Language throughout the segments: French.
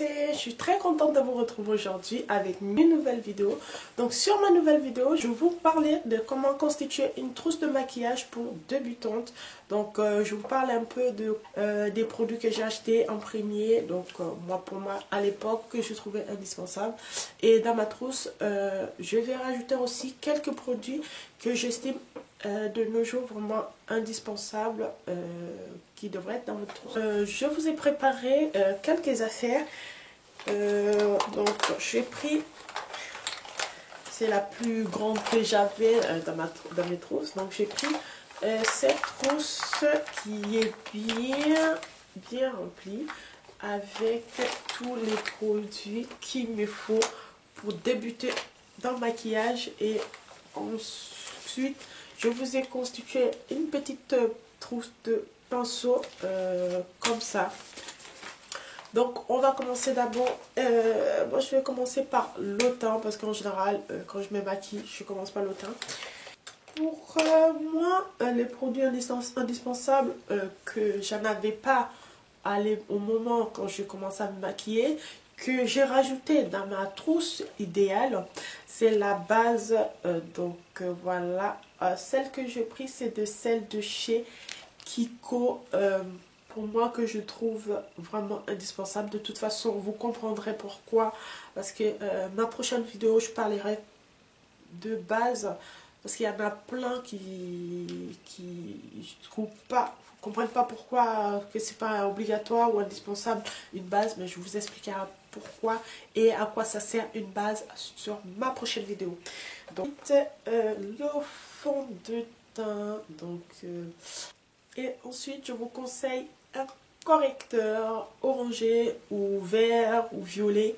beauté, je suis très contente de vous retrouver aujourd'hui avec une nouvelle vidéo. Donc sur ma nouvelle vidéo, je vais vous parler de comment constituer une trousse de maquillage pour débutantes. Donc je vais vous parler un peu des produits que j'ai achetés en premier. Donc pour moi à l'époque que je trouvais indispensable. Et dans ma trousse, je vais rajouter aussi quelques produits que j'estime de nos jours vraiment indispensables qui devraient être dans votre trousse. Je vous ai préparé quelques affaires. Donc j'ai pris, c'est la plus grande que j'avais dans mes trousses. Donc j'ai pris cette trousse qui est bien remplie avec tous les produits qu'il me faut pour débuter dans le maquillage. Et ensuite je vous ai constitué une petite trousse de pinceaux comme ça. Donc on va commencer d'abord, moi je vais commencer par le teint parce qu'en général quand je me maquille je commence par le teint. Pour moi les produits indispensables que je n'avais pas au moment quand je commençais à me maquiller, que j'ai rajouté dans ma trousse idéale, c'est la base. Voilà, celle que j'ai prise c'est celle de chez Kiko. Pour moi que je trouve vraiment indispensable. De toute façon vous comprendrez pourquoi, parce que ma prochaine vidéo je parlerai de base, parce qu'il y en a plein qui ne comprennent pas pourquoi que c'est pas obligatoire ou indispensable une base, mais je vous expliquerai pourquoi et à quoi ça sert une base sur ma prochaine vidéo. Donc le fond de teint, et ensuite je vous conseille un correcteur orangé ou vert ou violet.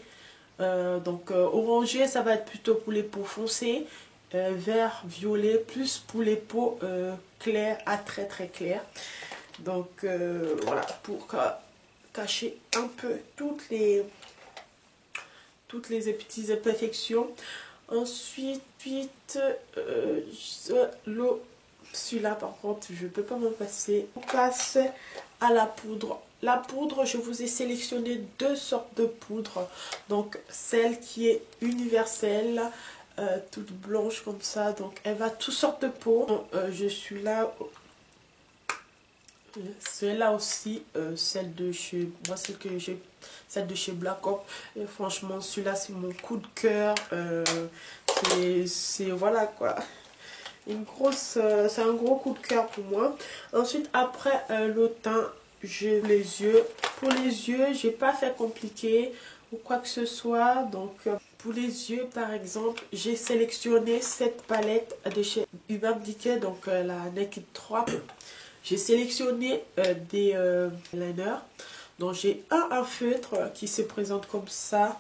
Orangé ça va être plutôt pour les peaux foncées, vert violet plus pour les peaux claires à très claires. Donc voilà, pour cacher un peu toutes les petites imperfections. Ensuite celui-là par contre je ne peux pas m'en passer. On passe à la poudre. La poudre, je vous ai sélectionné deux sortes de poudre. Donc celle qui est universelle, toute blanche comme ça, donc elle va toutes sortes de peaux. Je suis là, celle-là aussi, celle de chez moi, celle de chez Black Hawk. Et franchement celui-là c'est mon coup de cœur. C'est voilà quoi, c'est un gros coup de cœur pour moi. Ensuite après le teint, j'ai les yeux. Pour les yeux j'ai pas fait compliqué ou quoi que ce soit. Donc pour les yeux par exemple, j'ai sélectionné cette palette de chez Urban Decay, donc la Naked 3. J'ai sélectionné des liners. Donc j'ai un feutre qui se présente comme ça,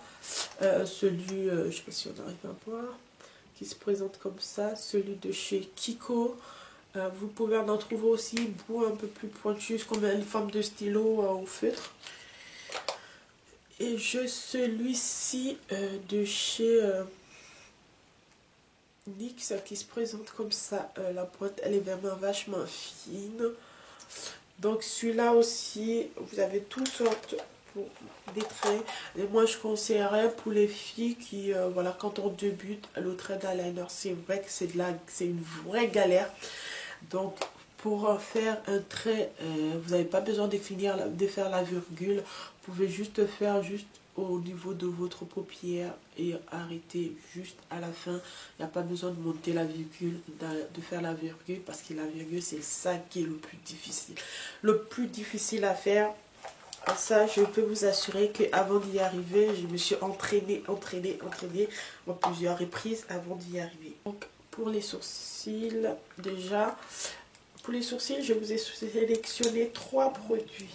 celui, je sais pas si on arrive à voir, qui se présente comme ça, celui de chez Kiko. Vous pouvez en trouver aussi un peu plus pointu, comme une forme de stylo au feutre. Et j'ai celui-ci de chez NYX qui se présente comme ça. La pointe elle est vraiment vachement fine. Donc celui-là aussi, vous avez toutes sortes pour des traits. Et moi je conseillerais pour les filles qui, voilà, quand on débute le trait d'eyeliner, c'est vrai que c'est une vraie galère. Donc pour faire un trait, vous n'avez pas besoin de faire la virgule. Vous pouvez juste faire au niveau de votre paupière et arrêter juste à la fin. Il n'y a pas besoin de monter la virgule, de faire la virgule, parce que la virgule c'est ça qui est le plus difficile. Le plus difficile à faire. Ça, je peux vous assurer qu'avant d'y arriver, je me suis entraînée en plusieurs reprises avant d'y arriver. Donc pour les sourcils, déjà, pour les sourcils, je vous ai sélectionné 3 produits.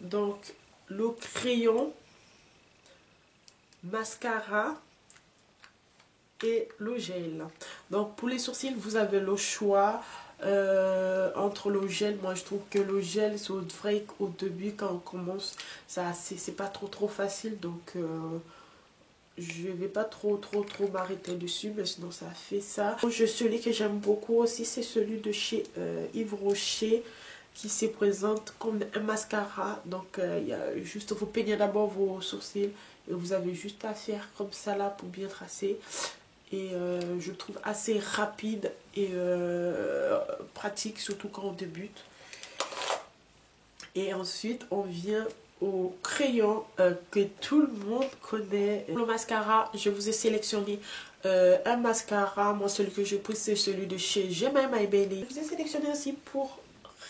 Donc le crayon, mascara et le gel. Donc pour les sourcils vous avez le choix entre le gel. Moi je trouve que le gel c'est vrai qu'au début quand on commence ça c'est pas trop facile, donc je vais pas trop m'arrêter dessus, mais sinon ça fait ça. Celui que j'aime beaucoup aussi c'est celui de chez Yves Rocher, qui se présente comme un mascara. Donc il y a juste, vous peignez d'abord vos sourcils et vous avez juste à faire comme ça là pour bien tracer. Et je le trouve assez rapide et pratique, surtout quand on débute. Et ensuite on vient au crayon que tout le monde connaît. Le mascara, je vous ai sélectionné un mascara. Moi, celui que je pris, c'est celui de chez Jemima Bailey. Je vous ai sélectionné aussi pour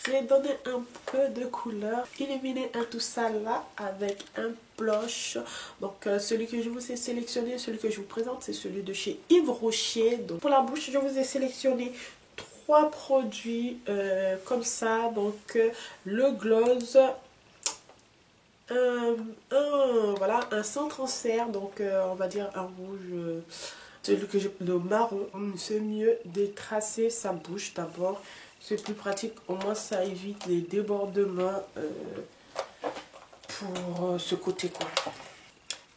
redonner un peu de couleur, illuminer un tout ça là avec un blush. Donc celui que je vous ai sélectionné, celui que je vous présente, c'est celui de chez Yves Rocher. Donc pour la bouche, je vous ai sélectionné trois produits comme ça. Donc le gloss, voilà, un sans transfert, donc on va dire un rouge, celui que j'ai, le marron. C'est mieux de tracer sa bouche d'abord, c'est plus pratique, au moins ça évite les débordements pour ce côté quoi.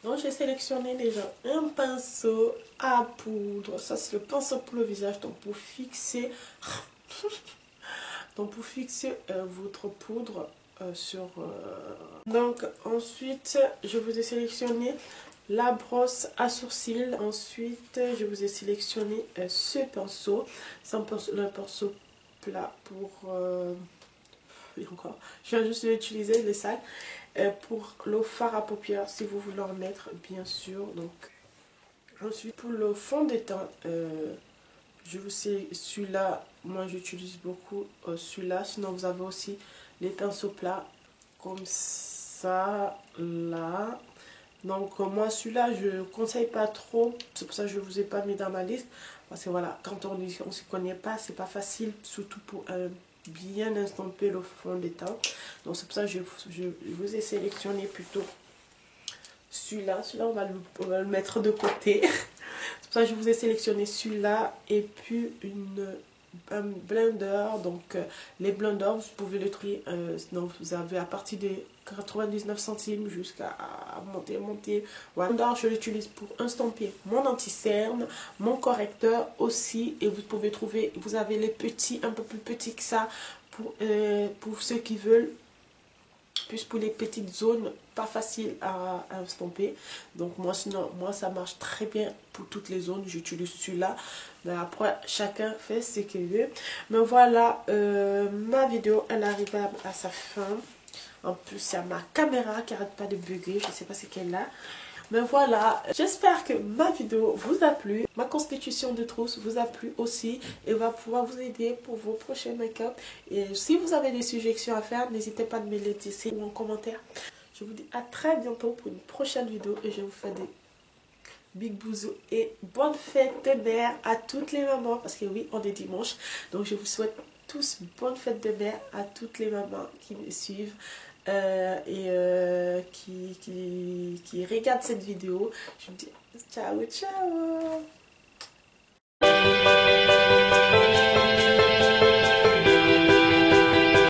Donc j'ai sélectionné déjà un pinceau à poudre, ça c'est le pinceau pour le visage, donc pour fixer votre poudre sur... Donc ensuite je vous ai sélectionné la brosse à sourcils. Ensuite je vous ai sélectionné ce pinceau. C'est un pinceau plat pour... et encore, je viens juste d'utiliser les sacs pour le fard à paupières si vous voulez en mettre bien sûr. Donc ensuite pour le fond de teint, je vous sais, celui-là, moi j'utilise beaucoup celui-là. Sinon vous avez aussi les pinceaux plats comme ça là. Donc moi celui-là je ne conseille pas trop, c'est pour ça que je ne vous ai pas mis dans ma liste. Parce que voilà, quand on ne s'y connaît pas, c'est pas facile, surtout pour bien estomper le fond des teint. Donc c'est pour ça que je vous ai sélectionné plutôt celui-là. Celui-là on va le mettre de côté. C'est pour ça que je vous ai sélectionné celui-là et puis un blender. Donc les blenders vous pouvez les trouver, sinon vous avez à partir de 99 centimes jusqu'à monter. Voilà. Le blender je l'utilise pour estomper mon anti-cerne, mon correcteur aussi, et vous pouvez trouver, vous avez les petits, un peu plus petits que ça pour ceux qui veulent, plus pour les petites zones pas faciles à estomper. Donc moi sinon moi ça marche très bien pour toutes les zones, j'utilise celui-là, mais après chacun fait ce qu'il veut. Mais voilà, ma vidéo elle arrive à sa fin. En plus il y a ma caméra qui arrête pas de bugger, je sais pas ce qu'elle a. Mais voilà, j'espère que ma vidéo vous a plu, ma constitution de trousse vous a plu aussi et va pouvoir vous aider pour vos prochains make-up. Et si vous avez des suggestions à faire, n'hésitez pas à me les dire ici ou en commentaire. Je vous dis à très bientôt pour une prochaine vidéo et je vous fais des big bisous et bonne fête de mère à toutes les mamans, parce que oui, on est dimanche, donc je vous souhaite tous bonne fête de mère à toutes les mamans qui me suivent et qui regardent cette vidéo. Je vous dis ciao ciao.